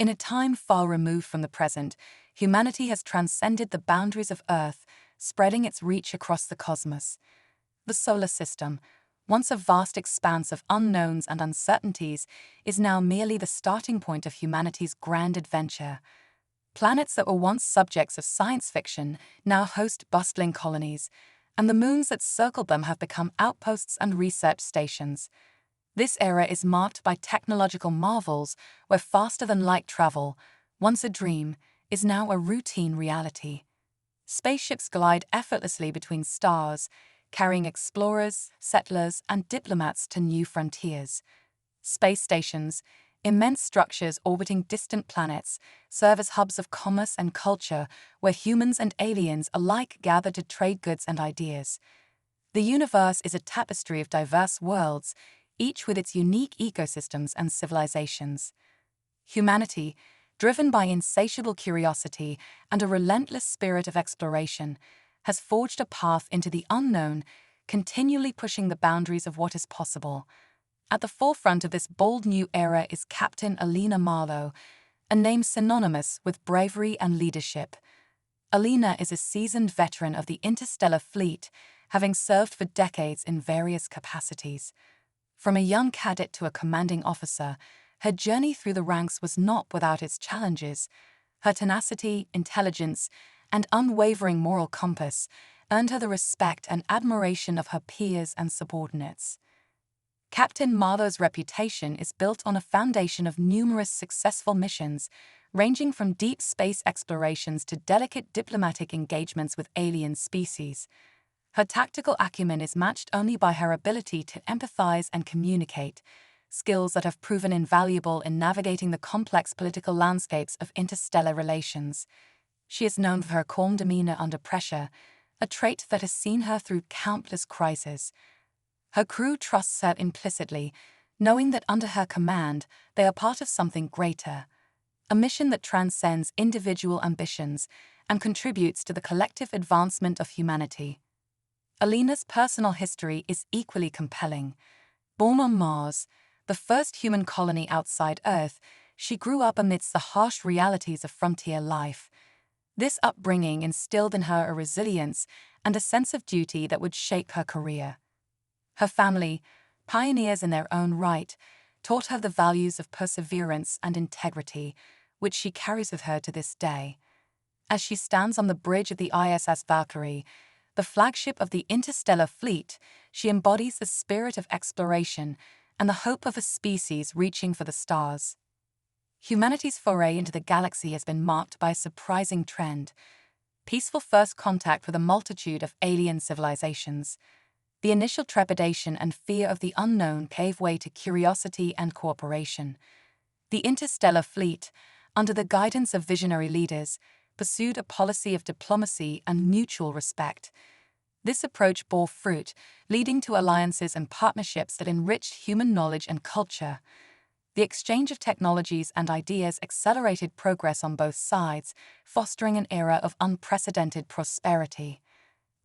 In a time far removed from the present, humanity has transcended the boundaries of Earth, spreading its reach across the cosmos. The solar system, once a vast expanse of unknowns and uncertainties, is now merely the starting point of humanity's grand adventure. Planets that were once subjects of science fiction now host bustling colonies, and the moons that circled them have become outposts and research stations. This era is marked by technological marvels where faster-than-light travel, once a dream, is now a routine reality. Spaceships glide effortlessly between stars, carrying explorers, settlers, and diplomats to new frontiers. Space stations, immense structures orbiting distant planets, serve as hubs of commerce and culture where humans and aliens alike gather to trade goods and ideas. The universe is a tapestry of diverse worlds, each with its unique ecosystems and civilizations. Humanity, driven by insatiable curiosity and a relentless spirit of exploration, has forged a path into the unknown, continually pushing the boundaries of what is possible. At the forefront of this bold new era is Captain Alina Marlowe, a name synonymous with bravery and leadership. Alina is a seasoned veteran of the interstellar fleet, having served for decades in various capacities. From a young cadet to a commanding officer, her journey through the ranks was not without its challenges. Her tenacity, intelligence, and unwavering moral compass earned her the respect and admiration of her peers and subordinates. Captain Marlowe's reputation is built on a foundation of numerous successful missions, ranging from deep space explorations to delicate diplomatic engagements with alien species. Her tactical acumen is matched only by her ability to empathize and communicate, skills that have proven invaluable in navigating the complex political landscapes of interstellar relations. She is known for her calm demeanor under pressure, a trait that has seen her through countless crises. Her crew trusts her implicitly, knowing that under her command they are part of something greater, a mission that transcends individual ambitions and contributes to the collective advancement of humanity. Alina's personal history is equally compelling. Born on Mars, the first human colony outside Earth, she grew up amidst the harsh realities of frontier life. This upbringing instilled in her a resilience and a sense of duty that would shape her career. Her family, pioneers in their own right, taught her the values of perseverance and integrity, which she carries with her to this day. As she stands on the bridge of the ISS Valkyrie, the flagship of the interstellar fleet, she embodies the spirit of exploration and the hope of a species reaching for the stars. Humanity's foray into the galaxy has been marked by a surprising trend: peaceful first contact with a multitude of alien civilizations. The initial trepidation and fear of the unknown gave way to curiosity and cooperation. The interstellar fleet, under the guidance of visionary leaders, pursued a policy of diplomacy and mutual respect. This approach bore fruit, leading to alliances and partnerships that enriched human knowledge and culture. The exchange of technologies and ideas accelerated progress on both sides, fostering an era of unprecedented prosperity.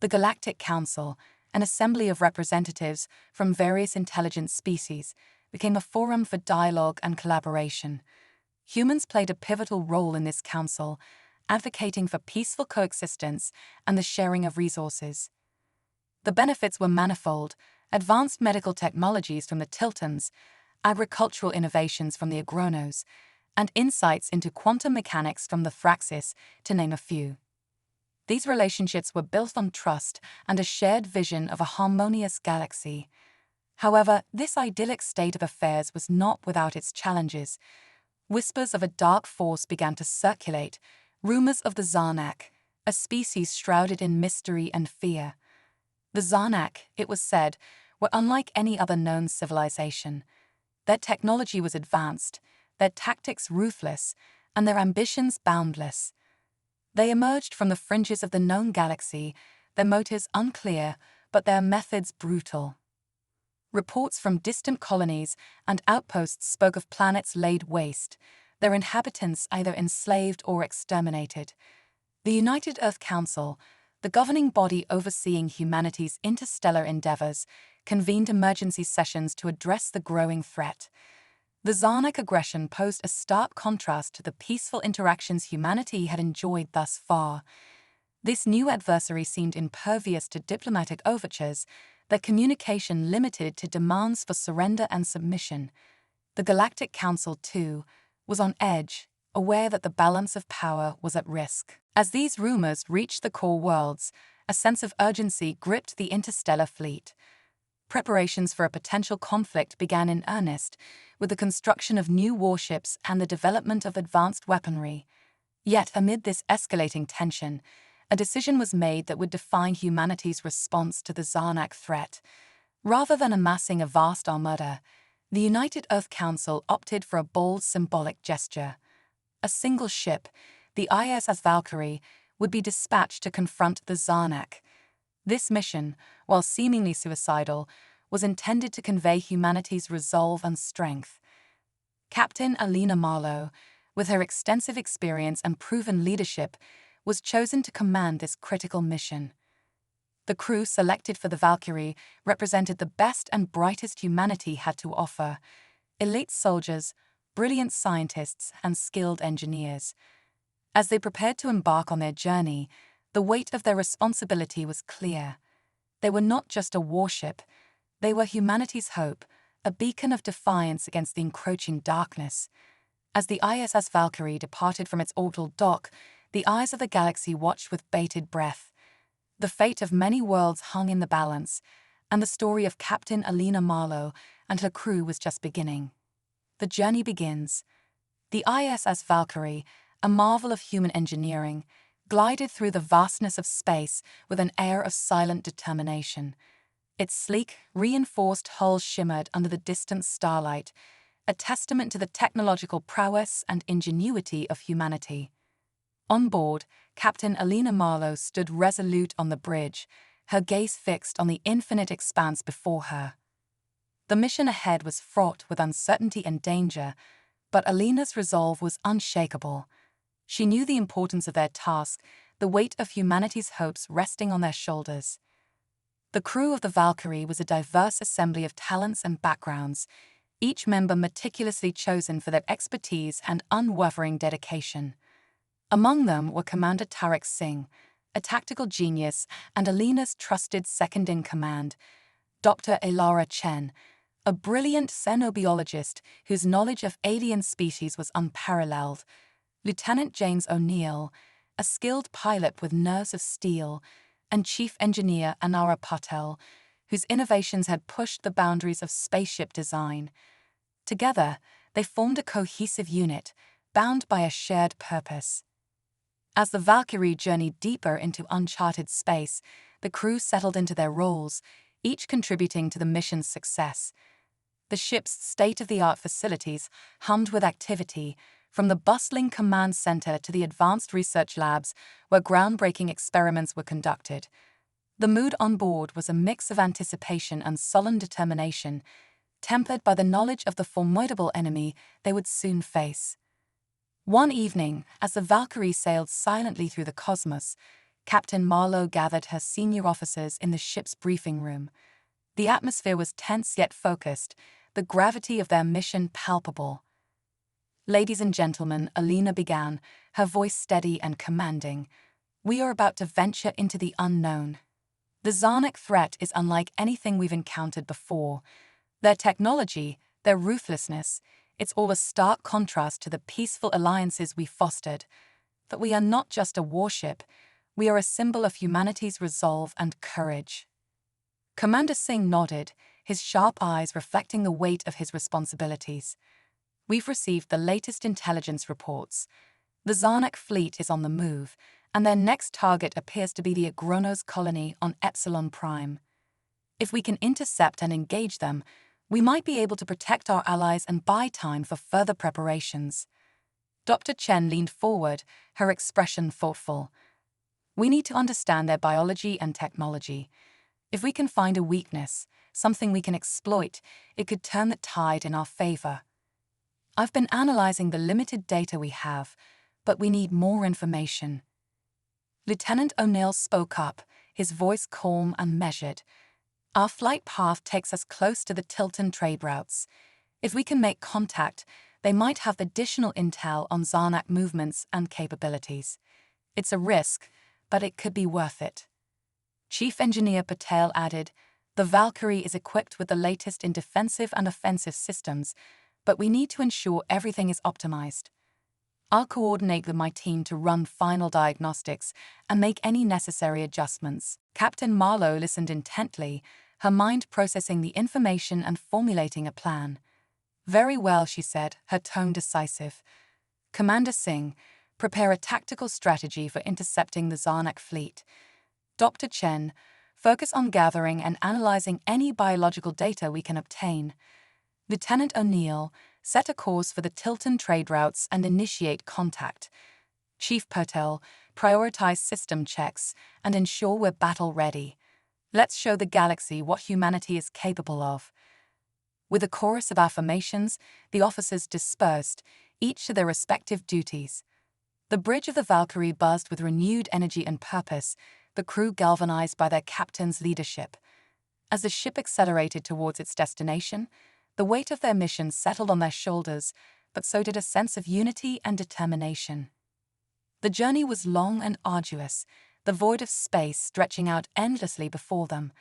The Galactic Council, an assembly of representatives from various intelligent species, became a forum for dialogue and collaboration. Humans played a pivotal role in this council, advocating for peaceful coexistence and the sharing of resources. The benefits were manifold: advanced medical technologies from the Tiltons, agricultural innovations from the Agronos, and insights into quantum mechanics from the Thraxis, to name a few. These relationships were built on trust and a shared vision of a harmonious galaxy. However, this idyllic state of affairs was not without its challenges. Whispers of a dark force began to circulate, rumors of the Zarnak, a species shrouded in mystery and fear. The Zarnak, it was said, were unlike any other known civilization. Their technology was advanced, their tactics ruthless, and their ambitions boundless. They emerged from the fringes of the known galaxy, their motives unclear, but their methods brutal. Reports from distant colonies and outposts spoke of planets laid waste, their inhabitants either enslaved or exterminated. The United Earth Council, the governing body overseeing humanity's interstellar endeavors, convened emergency sessions to address the growing threat. The Zarnak aggression posed a stark contrast to the peaceful interactions humanity had enjoyed thus far. This new adversary seemed impervious to diplomatic overtures, their communication limited to demands for surrender and submission. The Galactic Council, too, was on edge, aware that the balance of power was at risk. As these rumors reached the core worlds, a sense of urgency gripped the interstellar fleet. Preparations for a potential conflict began in earnest, with the construction of new warships and the development of advanced weaponry. Yet, amid this escalating tension, a decision was made that would define humanity's response to the Zarnak threat. Rather than amassing a vast armada, the United Earth Council opted for a bold symbolic gesture. A single ship, the ISS Valkyrie, would be dispatched to confront the Zarnak. This mission, while seemingly suicidal, was intended to convey humanity's resolve and strength. Captain Alina Marlowe, with her extensive experience and proven leadership, was chosen to command this critical mission. The crew selected for the Valkyrie represented the best and brightest humanity had to offer: elite soldiers, brilliant scientists, and skilled engineers. As they prepared to embark on their journey, the weight of their responsibility was clear. They were not just a warship, they were humanity's hope, a beacon of defiance against the encroaching darkness. As the ISS Valkyrie departed from its orbital dock, the eyes of the galaxy watched with bated breath. The fate of many worlds hung in the balance, and the story of Captain Alina Marlowe and her crew was just beginning. The journey begins. The ISS Valkyrie, a marvel of human engineering, glided through the vastness of space with an air of silent determination. Its sleek, reinforced hull shimmered under the distant starlight, a testament to the technological prowess and ingenuity of humanity. On board, Captain Alina Marlowe stood resolute on the bridge, her gaze fixed on the infinite expanse before her. The mission ahead was fraught with uncertainty and danger, but Alina's resolve was unshakable. She knew the importance of their task, the weight of humanity's hopes resting on their shoulders. The crew of the Valkyrie was a diverse assembly of talents and backgrounds, each member meticulously chosen for their expertise and unwavering dedication. Among them were Commander Tarek Singh, a tactical genius, and Alina's trusted second-in-command, Dr. Elara Chen, a brilliant xenobiologist whose knowledge of alien species was unparalleled, Lieutenant James O'Neill, a skilled pilot with nerves of steel, and Chief Engineer Anara Patel, whose innovations had pushed the boundaries of spaceship design. Together, they formed a cohesive unit, bound by a shared purpose. As the Valkyrie journeyed deeper into uncharted space, the crew settled into their roles, each contributing to the mission's success. The ship's state-of-the-art facilities hummed with activity, from the bustling command center to the advanced research labs where groundbreaking experiments were conducted. The mood on board was a mix of anticipation and sullen determination, tempered by the knowledge of the formidable enemy they would soon face. One evening, as the Valkyrie sailed silently through the cosmos, Captain Marlowe gathered her senior officers in the ship's briefing room. The atmosphere was tense yet focused, the gravity of their mission palpable. "Ladies and gentlemen," Alina began, her voice steady and commanding, "we are about to venture into the unknown. The Zarnak threat is unlike anything we've encountered before. Their technology, their ruthlessness, it's all a stark contrast to the peaceful alliances we fostered. But we are not just a warship, we are a symbol of humanity's resolve and courage." Commander Singh nodded, his sharp eyes reflecting the weight of his responsibilities. "We've received the latest intelligence reports. The Zarnak fleet is on the move, and their next target appears to be the Agronos colony on Epsilon Prime. If we can intercept and engage them, we might be able to protect our allies and buy time for further preparations." Dr. Chen leaned forward, her expression thoughtful. "We need to understand their biology and technology. If we can find a weakness, something we can exploit, it could turn the tide in our favor. I've been analyzing the limited data we have, but we need more information." Lieutenant O'Neill spoke up, his voice calm and measured. "Our flight path takes us close to the Tilton trade routes. If we can make contact, they might have additional intel on Zarnak movements and capabilities. It's a risk, but it could be worth it. Chief Engineer Patel added, "The Valkyrie is equipped with the latest in defensive and offensive systems, but we need to ensure everything is optimized. I'll coordinate with my team to run final diagnostics and make any necessary adjustments." Captain Marlowe listened intently, her mind processing the information and formulating a plan. "Very well," she said, her tone decisive. "Commander Singh, prepare a tactical strategy for intercepting the Zarnak fleet. Dr. Chen, focus on gathering and analyzing any biological data we can obtain. Lieutenant O'Neill, set a course for the Tilton trade routes and initiate contact. Chief Patel, prioritize system checks and ensure we're battle-ready. Let's show the galaxy what humanity is capable of." With a chorus of affirmations, the officers dispersed, each to their respective duties. The bridge of the Valkyrie buzzed with renewed energy and purpose, the crew galvanized by their captain's leadership. As the ship accelerated towards its destination, the weight of their mission settled on their shoulders, but so did a sense of unity and determination. The journey was long and arduous, the void of space stretching out endlessly before them.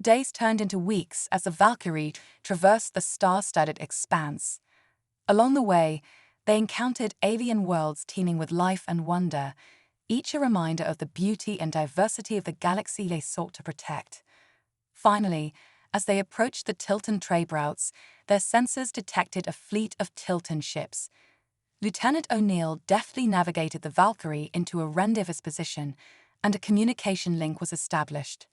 Days turned into weeks as the Valkyrie traversed the star-studded expanse. Along the way, they encountered alien worlds teeming with life and wonder, each a reminder of the beauty and diversity of the galaxy they sought to protect. Finally, as they approached the Tilton trade routes, their sensors detected a fleet of Tilton ships. Lieutenant O'Neill deftly navigated the Valkyrie into a rendezvous position, and a communication link was established.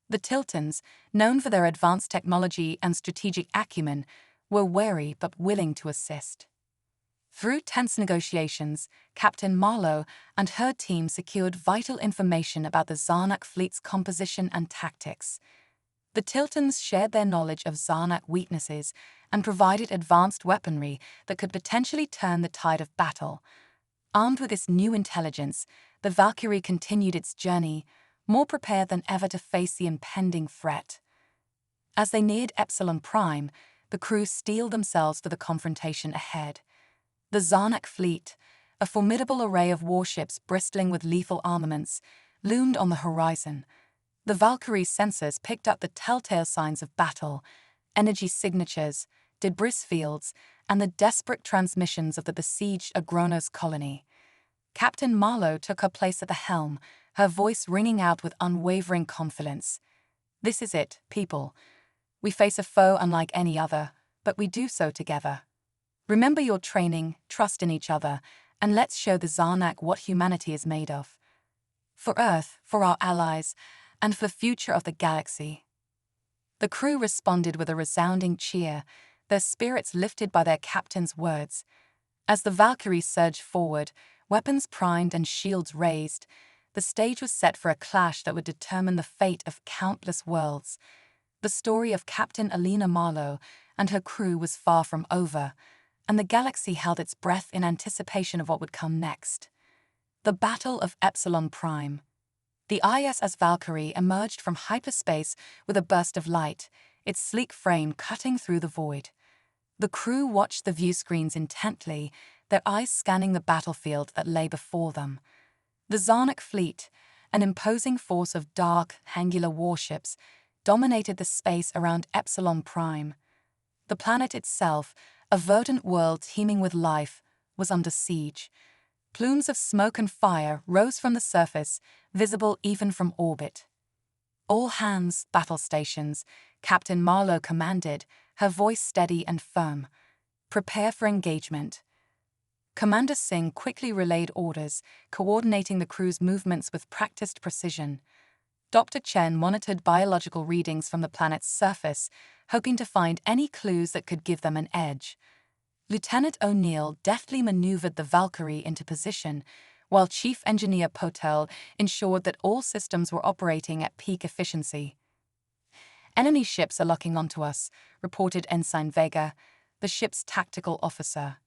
The Tiltons, known for their advanced technology and strategic acumen, were wary but willing to assist. Through tense negotiations, Captain Marlowe and her team secured vital information about the Zarnak fleet's composition and tactics. The Tiltons shared their knowledge of Zarnak weaknesses and provided advanced weaponry that could potentially turn the tide of battle. Armed with this new intelligence, the Valkyrie continued its journey, more prepared than ever to face the impending threat. As they neared Epsilon Prime, the crew steeled themselves for the confrontation ahead. The Zarnak fleet, a formidable array of warships bristling with lethal armaments, loomed on the horizon. The Valkyrie's sensors picked up the telltale signs of battle, energy signatures, debris fields, and the desperate transmissions of the besieged Agronos colony. Captain Marlowe took her place at the helm, her voice ringing out with unwavering confidence. "This is it, people. We face a foe unlike any other, but we do so together. Remember your training, trust in each other, and let's show the Zarnak what humanity is made of. For Earth, for our allies, and for the future of the galaxy." The crew responded with a resounding cheer, their spirits lifted by their captain's words. As the Valkyrie surged forward, weapons primed and shields raised, the stage was set for a clash that would determine the fate of countless worlds. The story of Captain Alina Marlowe and her crew was far from over, and the galaxy held its breath in anticipation of what would come next. The Battle of Epsilon Prime. The ISS Valkyrie emerged from hyperspace with a burst of light, its sleek frame cutting through the void. The crew watched the viewscreens intently, their eyes scanning the battlefield that lay before them. The Zarnak fleet, an imposing force of dark, angular warships, dominated the space around Epsilon Prime. The planet itself, a verdant world teeming with life, was under siege. Plumes of smoke and fire rose from the surface, visible even from orbit. "All hands, battle stations," Captain Marlowe commanded, her voice steady and firm. "Prepare for engagement." Commander Singh quickly relayed orders, coordinating the crew's movements with practiced precision. Dr. Chen monitored biological readings from the planet's surface, hoping to find any clues that could give them an edge. Lieutenant O'Neill deftly maneuvered the Valkyrie into position, while Chief Engineer Potel ensured that all systems were operating at peak efficiency. "Enemy ships are locking onto us," reported Ensign Vega, the ship's tactical officer.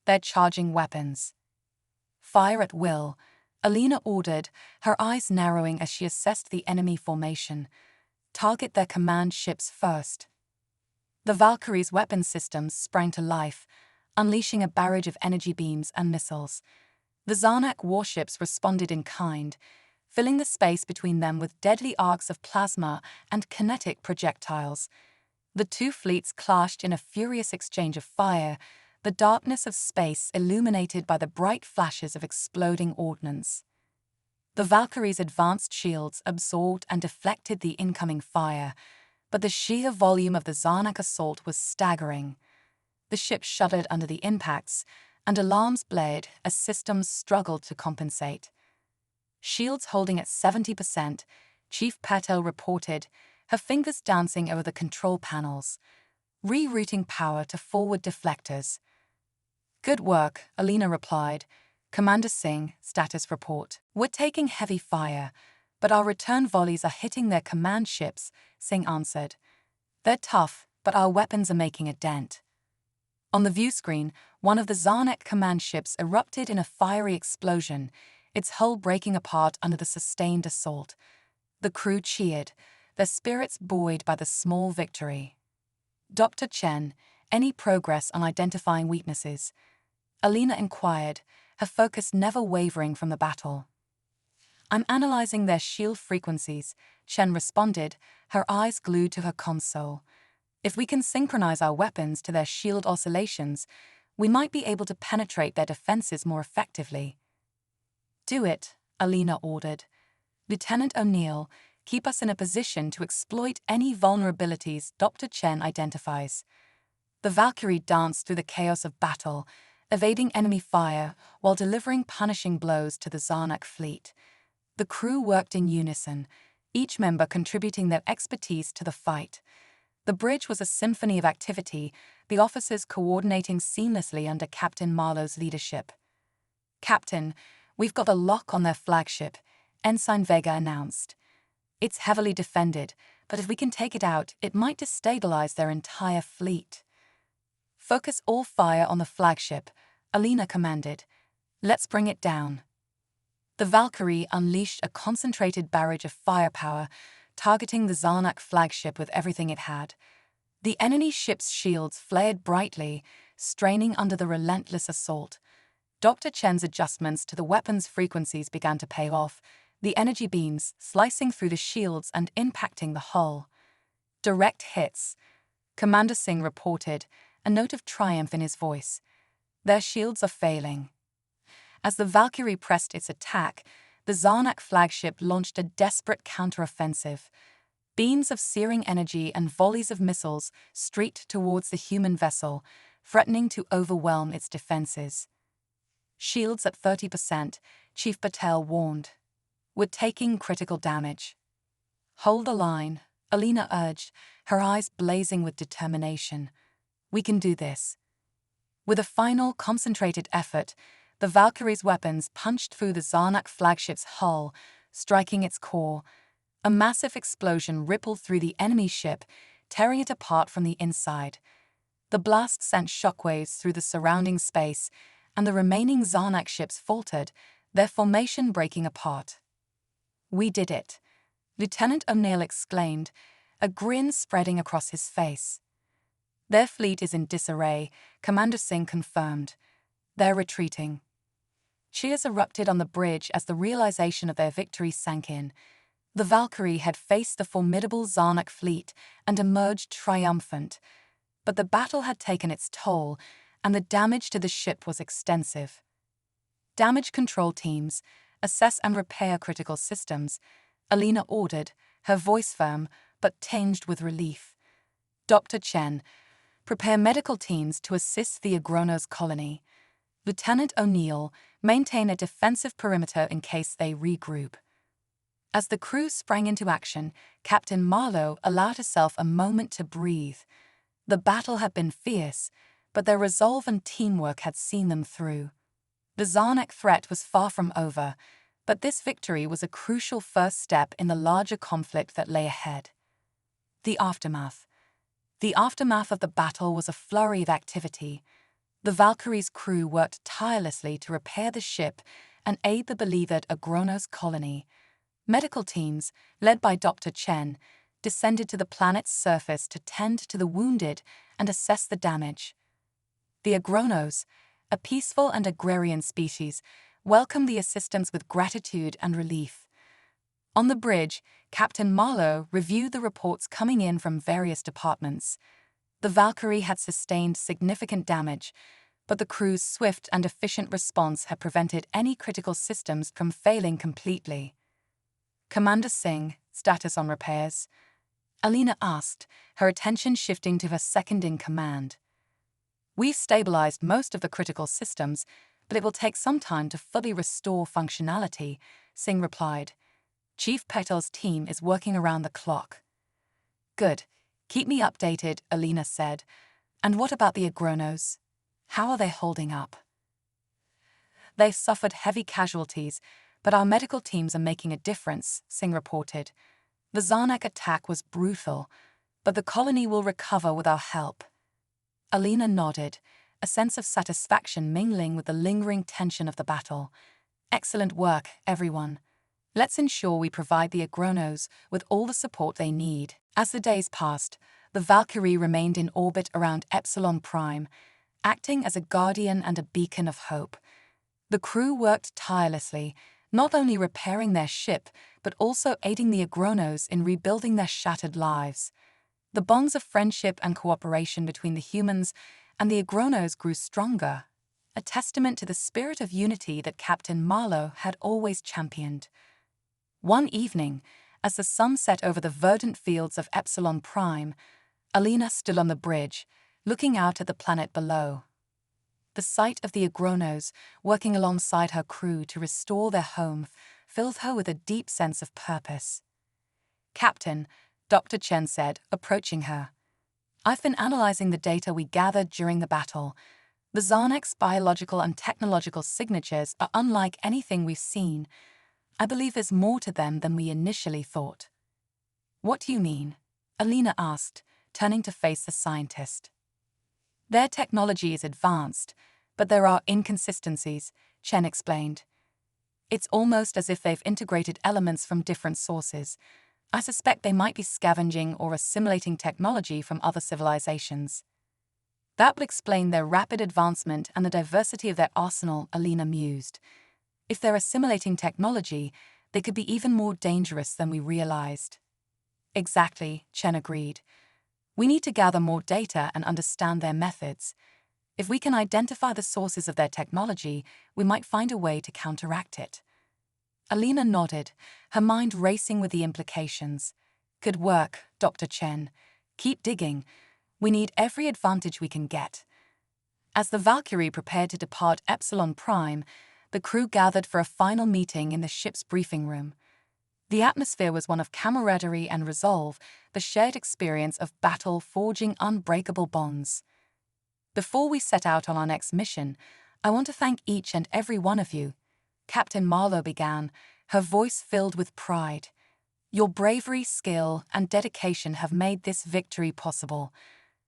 "They're charging weapons." "Fire at will," Alina ordered, her eyes narrowing as she assessed the enemy formation. "Target their command ships first." The Valkyrie's weapon systems sprang to life, unleashing a barrage of energy beams and missiles. The Zarnak warships responded in kind, filling the space between them with deadly arcs of plasma and kinetic projectiles. The two fleets clashed in a furious exchange of fire, the darkness of space illuminated by the bright flashes of exploding ordnance. The Valkyrie's advanced shields absorbed and deflected the incoming fire, but the sheer volume of the Zarnak assault was staggering. The ship shuddered under the impacts, and alarms blared as systems struggled to compensate. Shields holding at 70%, Chief Patel reported, her fingers dancing over the control panels, rerouting power to forward deflectors. Good work, Alina replied. Commander Singh, status report. We're taking heavy fire, but our return volleys are hitting their command ships, Singh answered. They're tough, but our weapons are making a dent. On the view screen, one of the Zarnak command ships erupted in a fiery explosion, its hull breaking apart under the sustained assault. The crew cheered, their spirits buoyed by the small victory. Dr. Chen, any progress on identifying weaknesses? Alina inquired, her focus never wavering from the battle. I'm analyzing their shield frequencies, Chen responded, her eyes glued to her console. If we can synchronize our weapons to their shield oscillations, we might be able to penetrate their defenses more effectively. Do it, Alina ordered. Lieutenant O'Neill, keep us in a position to exploit any vulnerabilities Dr. Chen identifies. The Valkyrie danced through the chaos of battle, evading enemy fire while delivering punishing blows to the Zarnak fleet. The crew worked in unison, each member contributing their expertise to the fight. The bridge was a symphony of activity, the officers coordinating seamlessly under Captain Marlowe's leadership. Captain, we've got a lock on their flagship, Ensign Vega announced. It's heavily defended, but if we can take it out, it might destabilize their entire fleet. Focus all fire on the flagship, Alina commanded. Let's bring it down. The Valkyrie unleashed a concentrated barrage of firepower, targeting the Zarnak flagship with everything it had. The enemy ship's shields flared brightly, straining under the relentless assault. Dr. Chen's adjustments to the weapon's frequencies began to pay off, the energy beams slicing through the shields and impacting the hull. Direct hits, Commander Singh reported, a note of triumph in his voice. Their shields are failing. As the Valkyrie pressed its attack, the Zarnak flagship launched a desperate counteroffensive. Beams of searing energy and volleys of missiles streaked towards the human vessel, threatening to overwhelm its defenses. Shields at 30%, Chief Patel warned. We're taking critical damage. Hold the line, Alina urged, her eyes blazing with determination. We can do this. With a final concentrated effort, the Valkyrie's weapons punched through the Zarnak flagship's hull, striking its core. A massive explosion rippled through the enemy ship, tearing it apart from the inside. The blast sent shockwaves through the surrounding space, and the remaining Zarnak ships faltered, their formation breaking apart. We did it, Lieutenant O'Neill exclaimed, a grin spreading across his face. Their fleet is in disarray, Commander Singh confirmed. They're retreating. Cheers erupted on the bridge as the realization of their victory sank in. The Valkyrie had faced the formidable Zarnak fleet and emerged triumphant. But the battle had taken its toll, and the damage to the ship was extensive. Damage control teams, assess and repair critical systems, Alina ordered, her voice firm but tinged with relief. Dr. Chen, prepare medical teams to assist the Agronos colony. Lieutenant O'Neill, maintain a defensive perimeter in case they regroup. As the crew sprang into action, Captain Marlowe allowed herself a moment to breathe. The battle had been fierce, but their resolve and teamwork had seen them through. The Zarnak threat was far from over, but this victory was a crucial first step in the larger conflict that lay ahead. The aftermath. The aftermath of the battle was a flurry of activity. The Valkyrie's crew worked tirelessly to repair the ship and aid the beleaguered Agronos colony. Medical teams, led by Dr. Chen, descended to the planet's surface to tend to the wounded and assess the damage. The Agronos, a peaceful and agrarian species, welcomed the assistance with gratitude and relief. On the bridge, Captain Marlowe reviewed the reports coming in from various departments. The Valkyrie had sustained significant damage, but the crew's swift and efficient response had prevented any critical systems from failing completely. Commander Singh, status on repairs? Alina asked, her attention shifting to her second-in-command. We've stabilized most of the critical systems, but it will take some time to fully restore functionality, Singh replied. Chief Patel's team is working around the clock. Good. Keep me updated, Alina said. And what about the Agronos? How are they holding up? They've suffered heavy casualties, but our medical teams are making a difference, Singh reported. The Zarnak attack was brutal, but the colony will recover with our help. Alina nodded, a sense of satisfaction mingling with the lingering tension of the battle. Excellent work, everyone. Let's ensure we provide the Agronos with all the support they need. As the days passed, the Valkyrie remained in orbit around Epsilon Prime, acting as a guardian and a beacon of hope. The crew worked tirelessly, not only repairing their ship, but also aiding the Agronos in rebuilding their shattered lives. The bonds of friendship and cooperation between the humans and the Agronos grew stronger, a testament to the spirit of unity that Captain Marlowe had always championed. One evening, as the sun set over the verdant fields of Epsilon Prime, Alina stood on the bridge, looking out at the planet below. The sight of the Agronos working alongside her crew to restore their home filled her with a deep sense of purpose. Captain, Dr. Chen said, approaching her. I've been analyzing the data we gathered during the battle. The Zarnak's biological and technological signatures are unlike anything we've seen. I believe there's more to them than we initially thought. What do you mean? Alina asked, turning to face the scientist. Their technology is advanced, but there are inconsistencies, Chen explained. It's almost as if they've integrated elements from different sources. I suspect they might be scavenging or assimilating technology from other civilizations. That would explain their rapid advancement and the diversity of their arsenal, Alina mused. If they're assimilating technology, they could be even more dangerous than we realized. Exactly, Chen agreed. We need to gather more data and understand their methods. If we can identify the sources of their technology, we might find a way to counteract it. Alina nodded, her mind racing with the implications. Good work, Dr. Chen. Keep digging. We need every advantage we can get. As the Valkyrie prepared to depart Epsilon Prime, the crew gathered for a final meeting in the ship's briefing room. The atmosphere was one of camaraderie and resolve, the shared experience of battle forging unbreakable bonds. Before we set out on our next mission, I want to thank each and every one of you, Captain Marlowe began, her voice filled with pride. Your bravery, skill, and dedication have made this victory possible,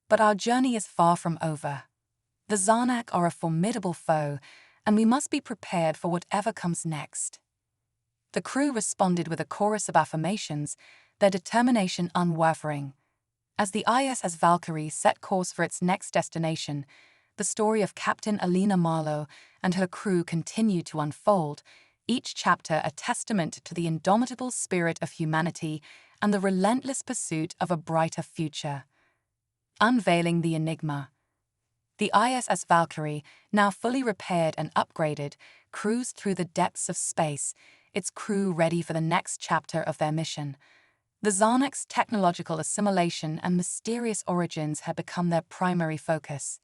but our journey is far from over. The Zarnak are a formidable foe, and we must be prepared for whatever comes next. The crew responded with a chorus of affirmations, their determination unwavering. As the ISS Valkyrie set course for its next destination, the story of Captain Alina Marlowe and her crew continued to unfold, each chapter a testament to the indomitable spirit of humanity and the relentless pursuit of a brighter future. Unveiling the enigma. The ISS Valkyrie, now fully repaired and upgraded, cruised through the depths of space, its crew ready for the next chapter of their mission. The Zarnak's technological assimilation and mysterious origins had become their primary focus.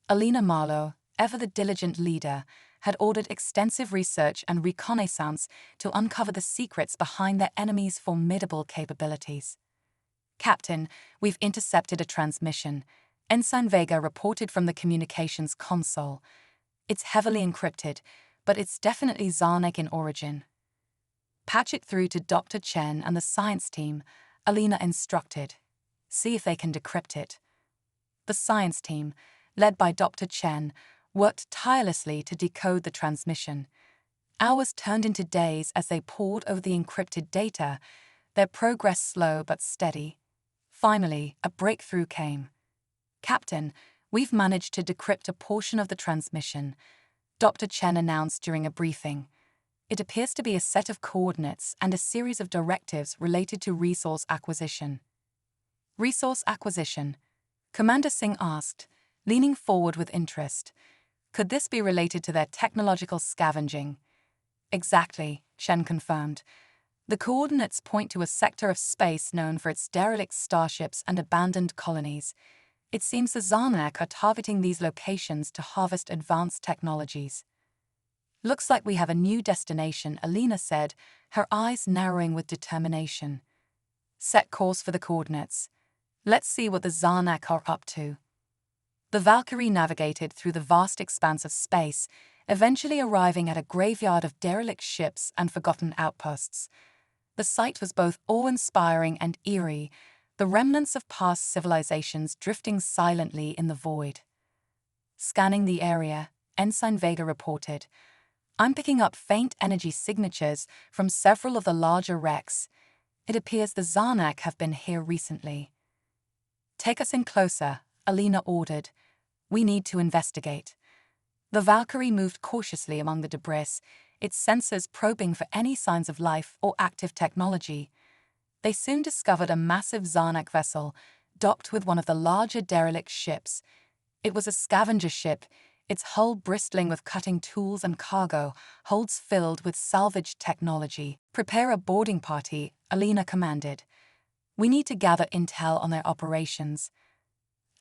Alina Marlowe, ever the diligent leader, had ordered extensive research and reconnaissance to uncover the secrets behind their enemy's formidable capabilities. Captain, we've intercepted a transmission. Ensign Vega reported from the communications console. It's heavily encrypted, but it's definitely Zarnak in origin. Patch it through to Dr. Chen and the science team, Alina instructed. See if they can decrypt it. The science team, led by Dr. Chen, worked tirelessly to decode the transmission. Hours turned into days as they pored over the encrypted data, their progress slow but steady. Finally, a breakthrough came. "Captain, we've managed to decrypt a portion of the transmission," Dr. Chen announced during a briefing. "It appears to be a set of coordinates and a series of directives related to resource acquisition." "Resource acquisition?" Commander Singh asked, leaning forward with interest. "Could this be related to their technological scavenging?" "Exactly," Chen confirmed. "The coordinates point to a sector of space known for its derelict starships and abandoned colonies. It seems the Zarnak are targeting these locations to harvest advanced technologies." "Looks like we have a new destination," Alina said, her eyes narrowing with determination. "Set course for the coordinates. Let's see what the Zarnak are up to." The Valkyrie navigated through the vast expanse of space, eventually arriving at a graveyard of derelict ships and forgotten outposts. The sight was both awe-inspiring and eerie, the remnants of past civilizations drifting silently in the void. Scanning the area, Ensign Vega reported, "I'm picking up faint energy signatures from several of the larger wrecks. It appears the Zarnak have been here recently." "Take us in closer," Alina ordered. "We need to investigate." The Valkyrie moved cautiously among the debris, its sensors probing for any signs of life or active technology. They soon discovered a massive Zarnak vessel, docked with one of the larger derelict ships. It was a scavenger ship, its hull bristling with cutting tools and cargo, holds filled with salvaged technology. "Prepare a boarding party," Alina commanded. "We need to gather intel on their operations."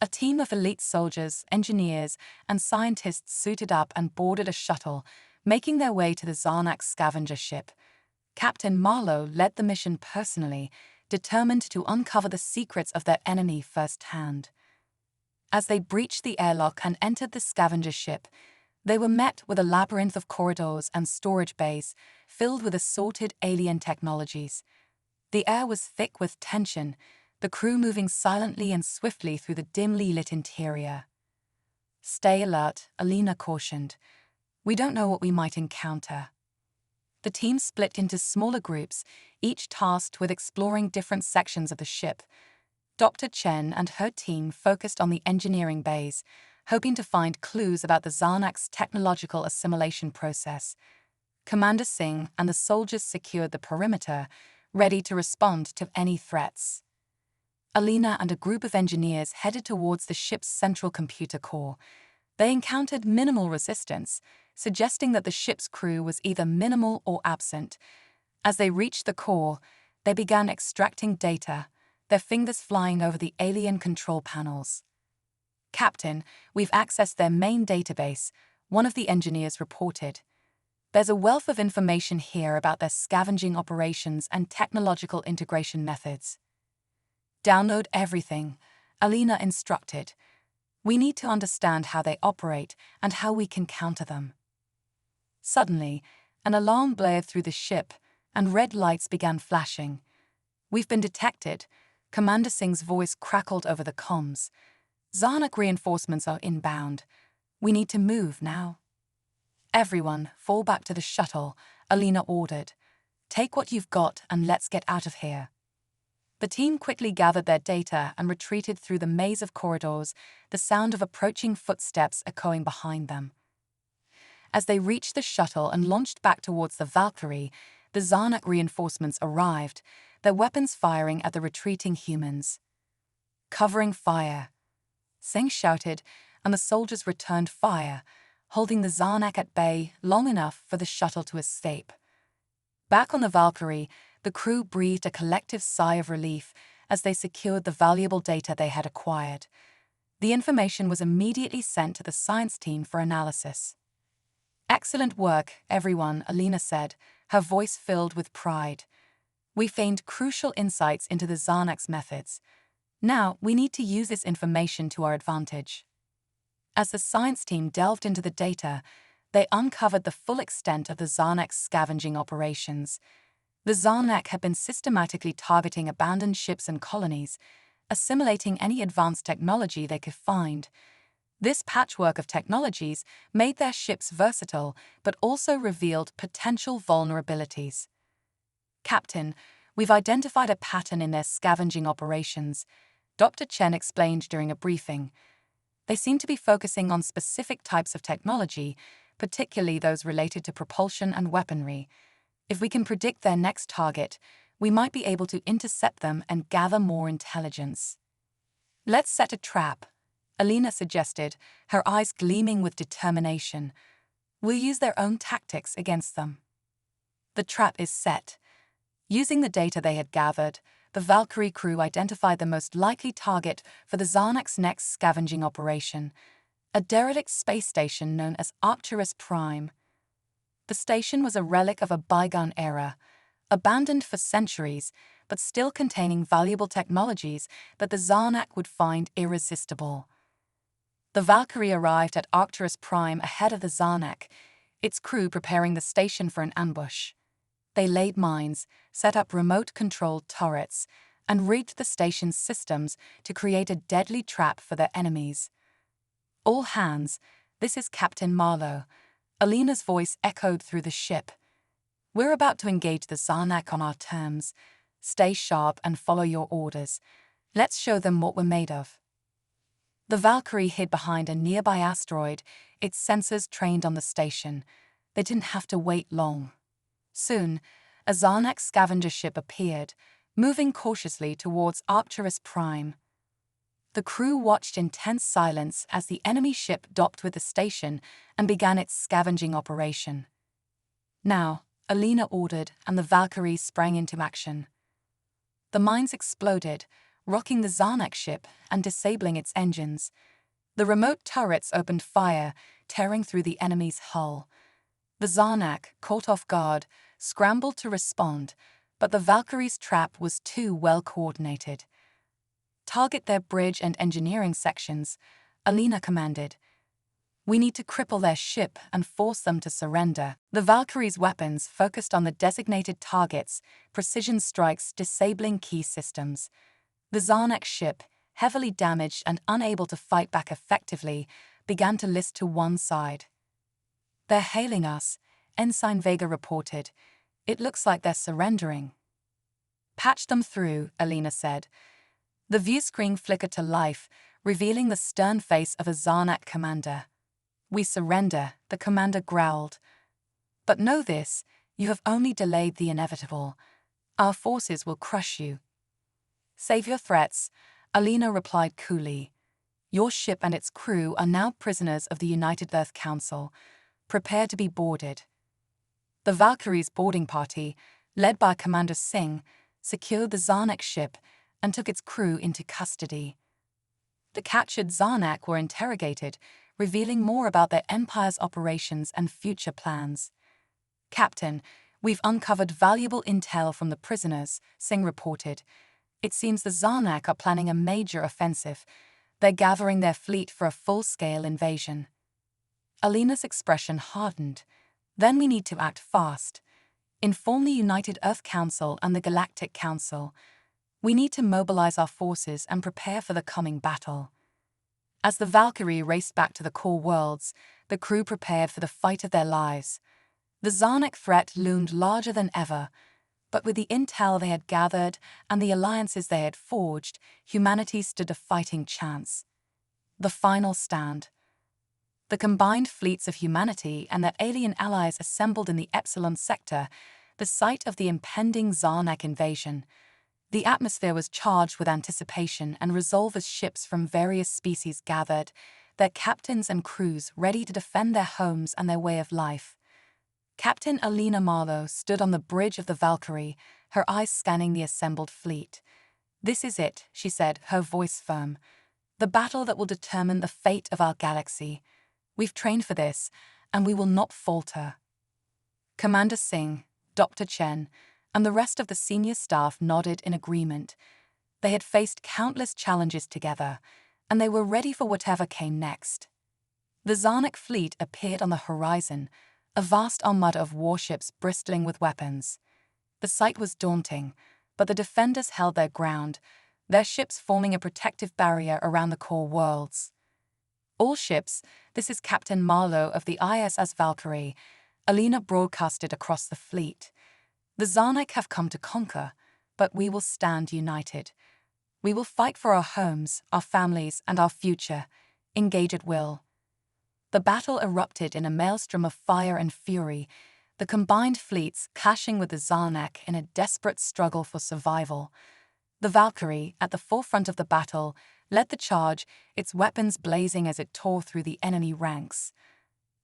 A team of elite soldiers, engineers, and scientists suited up and boarded a shuttle, making their way to the Zarnak scavenger ship. Captain Marlowe led the mission personally, determined to uncover the secrets of their enemy firsthand. As they breached the airlock and entered the scavenger ship, they were met with a labyrinth of corridors and storage bays filled with assorted alien technologies. The air was thick with tension, the crew moving silently and swiftly through the dimly lit interior. "Stay alert," Alina cautioned. "We don't know what we might encounter." The team split into smaller groups, each tasked with exploring different sections of the ship. Dr. Chen and her team focused on the engineering bays, hoping to find clues about the Zarnak's technological assimilation process. Commander Singh and the soldiers secured the perimeter, ready to respond to any threats. Alina and a group of engineers headed towards the ship's central computer core. They encountered minimal resistance, suggesting that the ship's crew was either minimal or absent. As they reached the core, they began extracting data, their fingers flying over the alien control panels. "Captain, we've accessed their main database," one of the engineers reported. "There's a wealth of information here about their scavenging operations and technological integration methods." "Download everything," Alina instructed. "We need to understand how they operate and how we can counter them." Suddenly, an alarm blared through the ship, and red lights began flashing. "We've been detected," Commander Singh's voice crackled over the comms. "Zarnak reinforcements are inbound. We need to move now." "Everyone, fall back to the shuttle," Alina ordered. "Take what you've got and let's get out of here." The team quickly gathered their data and retreated through the maze of corridors, the sound of approaching footsteps echoing behind them. As they reached the shuttle and launched back towards the Valkyrie, the Zarnak reinforcements arrived, their weapons firing at the retreating humans. "Covering fire," Singh shouted, and the soldiers returned fire, holding the Zarnak at bay long enough for the shuttle to escape. Back on the Valkyrie, the crew breathed a collective sigh of relief as they secured the valuable data they had acquired. The information was immediately sent to the science team for analysis. "Excellent work, everyone," Alina said, her voice filled with pride. "We gained crucial insights into the Zarnak's methods. Now we need to use this information to our advantage." As the science team delved into the data, they uncovered the full extent of the Zarnak's scavenging operations. The Zarnak had been systematically targeting abandoned ships and colonies, assimilating any advanced technology they could find. This patchwork of technologies made their ships versatile, but also revealed potential vulnerabilities. "Captain, We've identified a pattern in their scavenging operations, Dr. Chen explained during a briefing. They seem to be focusing on specific types of technology, particularly those related to propulsion and weaponry. If we can predict their next target, we might be able to intercept them and gather more intelligence. Let's set a trap, Alina suggested, her eyes gleaming with determination. We'll use their own tactics against them. The trap is set. Using the data they had gathered, the Valkyrie crew identified the most likely target for the Zarnak's next scavenging operation, a derelict space station known as Arcturus Prime. The station was a relic of a bygone era, abandoned for centuries, but still containing valuable technologies that the Zarnak would find irresistible. The Valkyrie arrived at Arcturus Prime ahead of the Zarnak, its crew preparing the station for an ambush. They laid mines, set up remote-controlled turrets, and rigged the station's systems to create a deadly trap for their enemies. All hands, this is Captain Marlowe. Alina's voice echoed through the ship. We're about to engage the Zarnak on our terms. Stay sharp and follow your orders. Let's show them what we're made of. The Valkyrie hid behind a nearby asteroid, its sensors trained on the station. They didn't have to wait long. Soon, a Zarnak scavenger ship appeared, moving cautiously towards Arcturus Prime. The crew watched in tense silence as the enemy ship docked with the station and began its scavenging operation. Now, Alina ordered, and the Valkyrie sprang into action. The mines exploded, rocking the Zarnak ship and disabling its engines. The remote turrets opened fire, tearing through the enemy's hull. The Zarnak, caught off guard, scrambled to respond, but the Valkyrie's trap was too well coordinated. Target their bridge and engineering sections, Alina commanded. We need to cripple their ship and force them to surrender. The Valkyrie's weapons focused on the designated targets, precision strikes disabling key systems. The Zarnak ship, heavily damaged and unable to fight back effectively, began to list to one side. They're hailing us, Ensign Vega reported. It looks like they're surrendering. Patch them through, Alina said. The view screen flickered to life, revealing the stern face of a Zarnak commander. We surrender, the commander growled. But know this, you have only delayed the inevitable. Our forces will crush you. Save your threats, Alina replied coolly. Your ship and its crew are now prisoners of the United Earth Council. Prepare to be boarded. The Valkyrie's boarding party, led by Commander Singh, secured the Zarnak ship and took its crew into custody. The captured Zarnak were interrogated, revealing more about their empire's operations and future plans. Captain, we've uncovered valuable intel from the prisoners, Singh reported. It seems the Zarnak are planning a major offensive. They're gathering their fleet for a full-scale invasion. Alina's expression hardened. Then we need to act fast. Inform the United Earth Council and the Galactic Council. We need to mobilize our forces and prepare for the coming battle. As the Valkyrie raced back to the core worlds, the crew prepared for the fight of their lives. The Zarnak threat loomed larger than ever, but with the intel they had gathered and the alliances they had forged, humanity stood a fighting chance. The final stand. The combined fleets of humanity and their alien allies assembled in the Epsilon sector, the site of the impending Zarnak invasion. The atmosphere was charged with anticipation and resolve as ships from various species gathered, their captains and crews ready to defend their homes and their way of life. Captain Alina Marlowe stood on the bridge of the Valkyrie, her eyes scanning the assembled fleet. This is it, she said, her voice firm. The battle that will determine the fate of our galaxy. We've trained for this, and we will not falter. Commander Singh, Dr. Chen, and the rest of the senior staff nodded in agreement. They had faced countless challenges together, and they were ready for whatever came next. The Zarnak fleet appeared on the horizon, a vast armada of warships bristling with weapons. The sight was daunting, but the defenders held their ground, their ships forming a protective barrier around the core worlds. All ships, this is Captain Marlowe of the ISS Valkyrie, Alina broadcasted across the fleet. The Zarnak have come to conquer. but we will stand united. We will fight for our homes, our families, and our future. Engage at will. The battle erupted in a maelstrom of fire and fury, the combined fleets clashing with the Zarnak in a desperate struggle for survival. The Valkyrie, at the forefront of the battle, led the charge, its weapons blazing as it tore through the enemy ranks.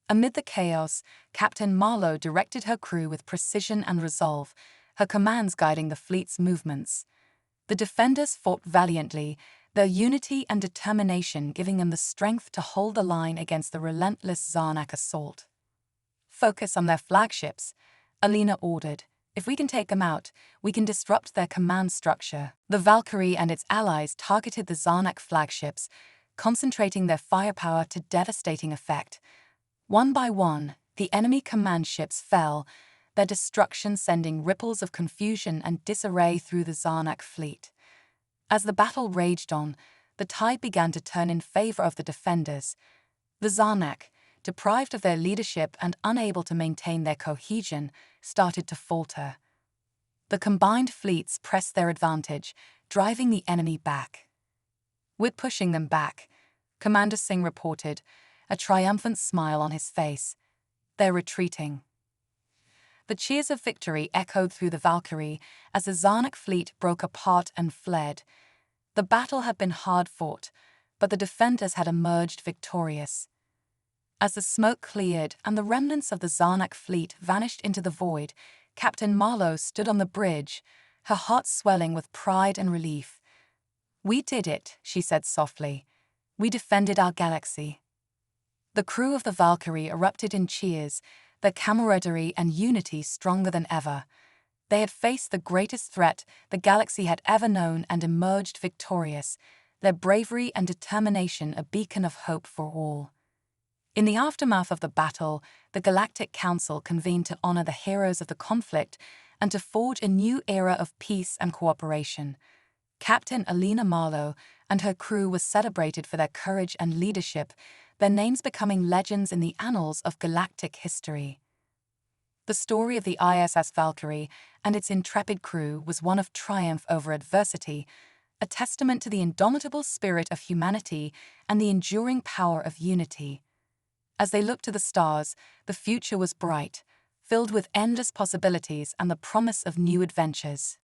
Amid the chaos, Captain Marlowe directed her crew with precision and resolve, her commands guiding the fleet's movements. The defenders fought valiantly, their unity and determination giving them the strength to hold the line against the relentless Zarnak assault. "Focus on their flagships," Alina ordered. "If we can take them out, we can disrupt their command structure." The Valkyrie and its allies targeted the Zarnak flagships, concentrating their firepower to devastating effect. One by one, the enemy command ships fell, their destruction sending ripples of confusion and disarray through the Zarnak fleet. As the battle raged on, the tide began to turn in favor of the defenders. The Zarnak, deprived of their leadership and unable to maintain their cohesion, started to falter. The combined fleets pressed their advantage, driving the enemy back. "We're pushing them back," Commander Singh reported, a triumphant smile on his face. "They're retreating." The cheers of victory echoed through the Valkyrie as the Zarnak fleet broke apart and fled. The battle had been hard fought, but the defenders had emerged victorious. As the smoke cleared and the remnants of the Zarnak fleet vanished into the void, Captain Marlowe stood on the bridge, her heart swelling with pride and relief. "We did it," she said softly. "We defended our galaxy." The crew of the Valkyrie erupted in cheers, their camaraderie and unity stronger than ever. They had faced the greatest threat the galaxy had ever known and emerged victorious, their bravery and determination a beacon of hope for all. In the aftermath of the battle, the Galactic Council convened to honor the heroes of the conflict and to forge a new era of peace and cooperation. Captain Alina Marlowe and her crew were celebrated for their courage and leadership, their names becoming legends in the annals of galactic history. The story of the ISS Valkyrie and its intrepid crew was one of triumph over adversity, a testament to the indomitable spirit of humanity and the enduring power of unity. As they looked to the stars, the future was bright, filled with endless possibilities and the promise of new adventures.